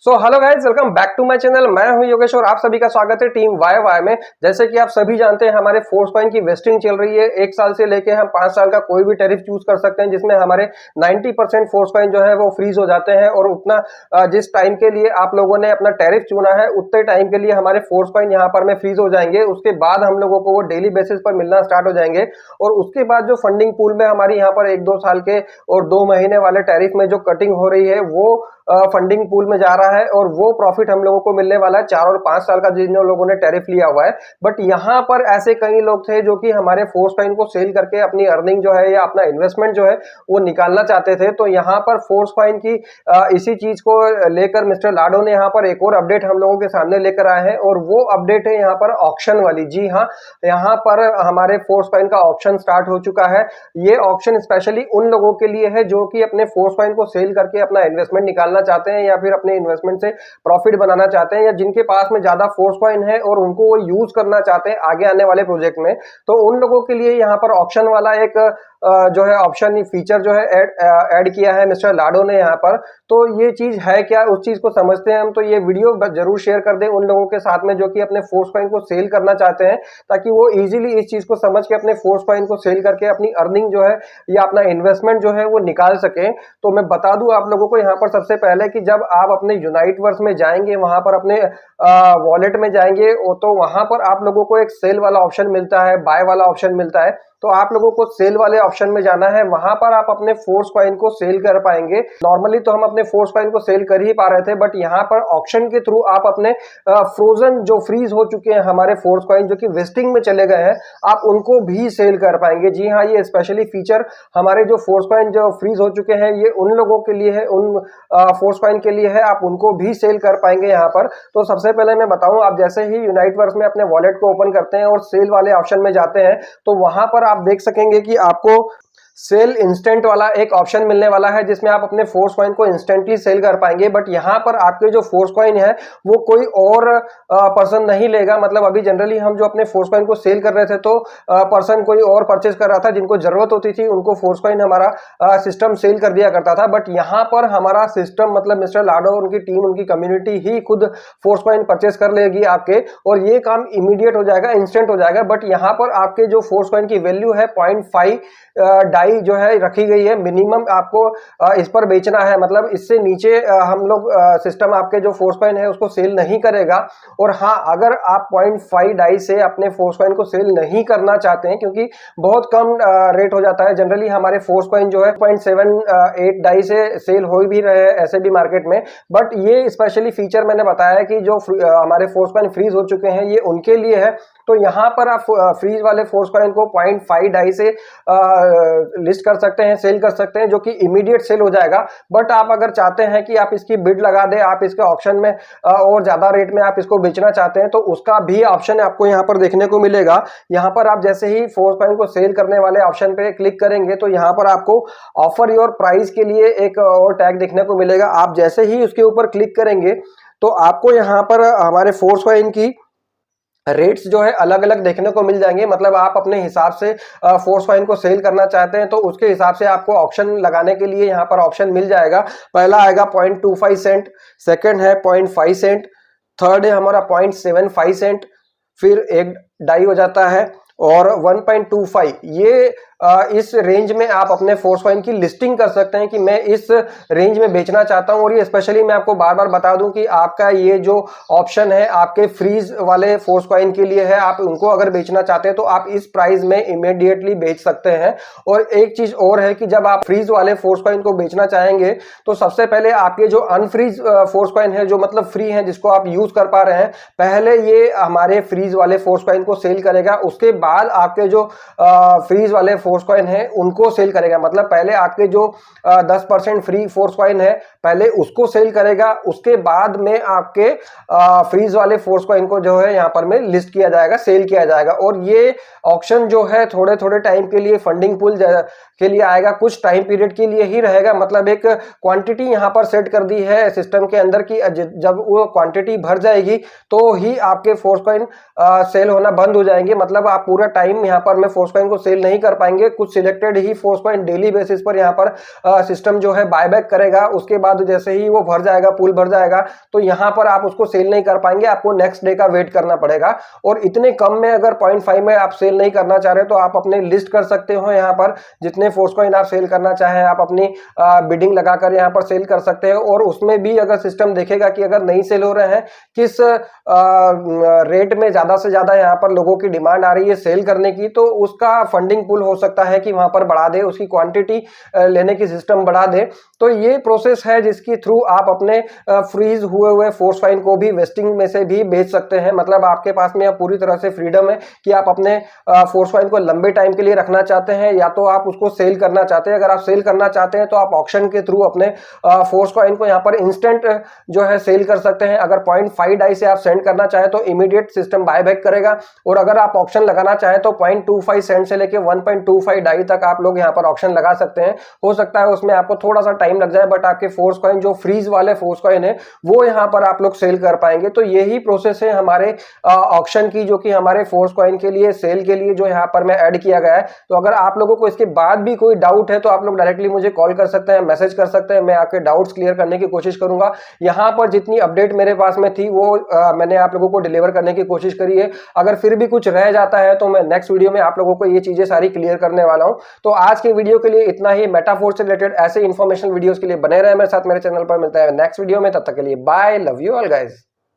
So hello guys, welcome back to my channel. मैं हूं योगेश और आप सभी का स्वागत है टीम वाई वाई में। जैसे कि आप सभी जानते हैं, हमारे फोर्स कॉइन की वेस्टिंग चल रही है। 1 साल से लेके हम 5 साल का कोई भी टैरिफ चूज कर सकते हैं, जिसमें हमारे 90% फोर्स कॉइन जो है वो फ्रीज हो जाते हैं। और उतना जिस टाइम के लिए आप लोगों ने अपना टैरिफ चुना है, उतने टाइम के लिए हमारे फोर्स कॉइन यहाँ पर में फ्रीज हो जाएंगे। उसके बाद हम लोगों को वो डेली बेसिस पर मिलना स्टार्ट हो जाएंगे। और उसके बाद जो फंडिंग पूल में हमारी यहाँ पर 1-2 साल के और 2 महीने वाले टैरिफ में जो कटिंग हो रही है, वो फंडिंग पूल में जा रहा है और वो प्रॉफिट हम लोगों को मिलने वाला है 4 और 5 साल का, जिन लोगों ने टैरिफ लिया हुआ है। बट यहाँ पर ऐसे कई लोग थे जो कि हमारे फोर्स कॉइन को सेल करके अपनी अर्निंग जो है या अपना इन्वेस्टमेंट जो है वो निकालना चाहते थे। तो यहाँ पर फोर्स कॉइन की इसी चीज को लेकर मिस्टर लाडो ने यहाँ पर एक और अपडेट हम लोगों के सामने लेकर आए हैं, और वो अपडेट है यहाँ पर ऑक्शन वाली। जी हाँ, यहाँ पर हमारे फोर्स कॉइन का ऑक्शन स्टार्ट हो चुका है। ये ऑक्शन स्पेशली उन लोगों के लिए है जो कि अपने फोर्स कॉइन को सेल करके अपना इन्वेस्टमेंट निकालना चाहते हैं, या फिर अपने इन्वेस्टमेंट से प्रॉफिट बनाना चाहते हैं, या जिनके पास में ज्यादा फोर्स कॉइन है और उनको वो यूज करना चाहते हैं आगे आने वाले प्रोजेक्ट में। तो उन लोगों के लिए यहाँ पर ऑप्शन वाला एक जो है ऑप्शन फीचर जो है ऐड किया है मिस्टर लाडो ने यहाँ पर। तो ये चीज है क्या, उस चीज को समझते हैं हम। तो ये वीडियो जरूर शेयर कर दें उन लोगों के साथ में जो कि अपने फोर्स कॉइन को सेल करना चाहते हैं, ताकि वो इजीली इस चीज को समझ के अपने फोर्स कॉइन को सेल करके अपनी अर्निंग जो है या अपना इन्वेस्टमेंट जो है वो निकाल सके। तो मैं बता दूं आप लोगों को यहाँ पर सबसे पहले कि जब आप अपने यूनाइटवर्स में जाएंगे, वहां पर अपने वॉलेट में जाएंगे, तो वहां पर आप लोगों को एक सेल वाला ऑप्शन मिलता है, बाय वाला ऑप्शन मिलता है। तो आप लोगों को सेल वाले ऑप्शन में जाना है, वहां पर आप अपने फोर्स कॉइन को सेल कर पाएंगे। नॉर्मली तो हम अपने फोर्स कॉइन को सेल कर ही पा रहे थे, बट यहाँ पर ऑप्शन के थ्रू आप अपने फ्रोजन जो फ्रीज हो चुके हैं हमारे फोर्स कॉइन, जो कि वेस्टिंग में चले गए हैं, आप उनको भी सेल कर पाएंगे। जी हाँ, ये स्पेशली फीचर हमारे जो फोर्स कॉइन जो फ्रीज हो चुके हैं, ये उन लोगों के लिए है, उन फोर्स कॉइन के लिए है, आप उनको भी सेल कर पाएंगे यहाँ पर। तो सबसे पहले मैं बताऊं, आप जैसे ही यूनाइटवर्स में अपने वॉलेट को ओपन करते हैं और सेल वाले ऑप्शन में जाते हैं, तो वहां पर आप देख सकेंगे कि आपको सेल इंस्टेंट वाला एक ऑप्शन मिलने वाला है, जिसमें आप अपने फोर्स कॉइन को इंस्टेंटली सेल कर पाएंगे। बट यहाँ पर आपके जो फोर्स कॉइन है वो कोई और पर्सन नहीं लेगा। मतलब अभी जनरली हम जो अपने फोर्स कॉइन को सेल कर रहे थे, तो पर्सन कोई और परचेज कर रहा था, जिनको जरूरत होती थी उनको फोर्स कॉइन हमारा सिस्टम सेल कर दिया करता था। बट यहाँ पर हमारा सिस्टम, मतलब मिस्टर लाडो, उनकी टीम, उनकी कम्युनिटी ही खुद फोर्स कॉइन परचेज कर लेगी आपके, और ये काम इमीडिएट हो जाएगा, इंस्टेंट हो जाएगा। बट यहाँ पर आपके जो फोर्स कॉइन की वैल्यू है 0.5 डाई जो है रखी गई है, मिनिमम आपको इस पर बेचना है। मतलब इससे नीचे हम लोग सिस्टम आपके जो फोर्स कॉइन है उसको सेल नहीं करेगा। और हाँ, अगर आप 0.5 डाई से अपने फोर्स कॉइन को सेल नहीं करना चाहते हैं, क्योंकि बहुत कम रेट हो जाता है, जनरली हमारे फोर्स कॉइन जो है 0.78 डाई से सेल हो भी रहे हैं ऐसे भी मार्केट में। बट ये स्पेशली फीचर मैंने बताया कि जो हमारे फोर्स कॉइन फ्रीज हो चुके हैं, ये उनके लिए है। तो यहाँ पर आप फ्रीज वाले फोर्स कॉइन को 0.5 डाई से लिस्ट कर सकते हैं, सेल कर सकते हैं, जो कि इमीडिएट सेल हो जाएगा। बट आप अगर चाहते हैं कि आप इसकी बिड लगा दें, आप इसके ऑप्शन में और ज्यादा रेट में आप इसको बेचना चाहते हैं, तो उसका भी ऑप्शन आपको यहाँ पर देखने को मिलेगा। यहाँ पर आप जैसे ही फोर्स कॉइन को सेल करने वाले ऑप्शन पे क्लिक करेंगे, तो यहाँ पर आपको ऑफर योर प्राइस के लिए एक और टैग देखने को मिलेगा। आप जैसे ही उसके ऊपर क्लिक करेंगे, तो आपको यहाँ पर हमारे फोर्स कॉइन की रेट्स जो है अलग अलग देखने को मिल जाएंगे। मतलब आप अपने हिसाब से फोर्स कॉइन को सेल करना चाहते हैं, तो उसके हिसाब से आपको ऑप्शन लगाने के लिए यहाँ पर ऑप्शन मिल जाएगा। पहला आएगा 0.25 सेंट, सेकंड है 0.5 सेंट, थर्ड है हमारा 0.75 सेंट, फिर एक डाई हो जाता है, और 1.25। ये इस रेंज में आप अपने फोर्स कॉइन की लिस्टिंग कर सकते हैं कि मैं इस रेंज में बेचना चाहता हूं। और ये स्पेशली मैं आपको बार बार बता दूं कि आपका ये जो ऑप्शन है आपके फ्रीज वाले फोर्स कॉइन के लिए है। आप उनको अगर बेचना चाहते हैं तो आप इस प्राइस में इमीडिएटली बेच सकते हैं। और एक चीज और है कि जब आप फ्रीज वाले फोर्स कॉइन को बेचना चाहेंगे, तो सबसे पहले आपके जो अनफ्रीज फोर्स कॉइन है, जो मतलब फ्री है, जिसको आप यूज कर पा रहे हैं, पहले ये हमारे फ्रीज वाले फोर्स कॉइन को सेल करेगा। उसके बाद आपके जो फ्रीज वाले फोर्स कॉइन है उनको सेल करेगा। मतलब पहले आपके जो 10% फ्री फोर्स कॉइन है, पहले उसको सेल करेगा। उसके बाद में आपके फ्रीज वाले फोर्स कॉइन को जो है यहाँ पर में लिस्ट किया जाएगा, सेल किया जाएगा। और ये ऑप्शन जो है थोड़े थोड़े टाइम के लिए फंडिंग पूल के लिए आएगा, कुछ टाइम पीरियड के लिए ही रहेगा। मतलब एक क्वांटिटी यहाँ पर सेट कर दी है सिस्टम के अंदर की जब वो क्वांटिटी भर जाएगी तो ही आपके फोर्स कॉइन सेल होना बंद हो जाएंगे। मतलब आप पूरा टाइम यहाँ पर में फोर्स कॉइन को सेल नहीं कर पाएंगे। पाएंगे, कुछ सिलेक्टेड ही फोर्स कॉइन डेली बेसिस पर यहाँ पर सिस्टम जो है बायबैक करेगा। उसके बाद जैसे ही वो भर जाएगा, पूल भर जाएगा, तो यहाँ पर आप उसको सेल नहीं कर पाएंगे, आपको नेक्स्ट डे का वेट करना पड़ेगा। और इतने कम में अगर 0.5 में आप सेल नहीं करना चाह रहे तो आप अपने लिस्ट कर सकते हो, यहाँ पर जितने फोर्स कॉइन आप सेल करना चाहें आप अपनी बिडिंग लगाकर यहाँ पर सेल कर सकते हो। और उसमें भी अगर सिस्टम देखेगा कि अगर नहीं सेल हो रहे हैं, किस रेट में ज्यादा से ज्यादा यहाँ पर लोगों की डिमांड आ रही है सेल करने की, तो उसका फंडिंग पूल हो सकता है कि वहां पर बढ़ा दे, उसकी क्वांटिटी लेने की सिस्टम बढ़ा दे। तो ये प्रोसेस है जिसकी थ्रू आप अपने फ्रीज हुए फोर्स कॉइन को भी वेस्टिंग में से भी बेच सकते हैं। मतलब आपके पास में पूरी तरह से फ्रीडम है कि आप अपने फोर्स कॉइन को लंबे टाइम के लिए रखना चाहते हैं या तो आप उसको सेल करना चाहते हैं। अगर आप सेल करना चाहते हैं तो आप ऑक्शन के थ्रू अपने फोर्स कॉइन को यहाँ पर इंस्टेंट जो है सेल कर सकते हैं। अगर 0.5 डाई से आप सेंड करना चाहे तो इमीडिएट सिस्टम बायबैक करेगा। और अगर आप ऑक्शन लगाना चाहे तो 0.25 सेंट से लेके 1.25 डाई तक आप लोग यहाँ पर ऑक्शन लगा सकते हैं। हो सकता है उसमें आपको थोड़ा सा टाइम लग जाए, बट आपके फोर्स कॉइन जो फ्रीज वाले फोर्स कॉइन है वो यहाँ पर आप लोग सेल कर पाएंगे। तो यही प्रोसेस है हमारे ऑक्शन की, जो कि हमारे फोर्स कॉइन के लिए सेल के लिए जो यहाँ पर मैं ऐड किया गया है। तो अगर आप लोगों को इसके बाद भी कोई डाउट है तो आप लोग डायरेक्टली मुझे कॉल कर सकते हैं, मैसेज कर सकते हैं, मैं आपके डाउट्स क्लियर करने की कोशिश करूंगा। यहाँ पर जितनी अपडेट मेरे पास में थी वो मैंने आप लोगों को डिलीवर करने की कोशिश करी है। अगर फिर भी कुछ रह जाता है तो मैं नेक्स्ट वीडियो में आप लोगों को ये चीजें सारी क्लियर करने वाला हूं। तो आज के वीडियो के लिए इतना ही। मेटाफोर से रिलेटेड ऐसे इंफॉर्मेशन वीडियोस के लिए बने रहे मेरे साथ मेरे चैनल पर। मिलता है नेक्स्ट वीडियो में, तब तक के लिए bye, love you all guys.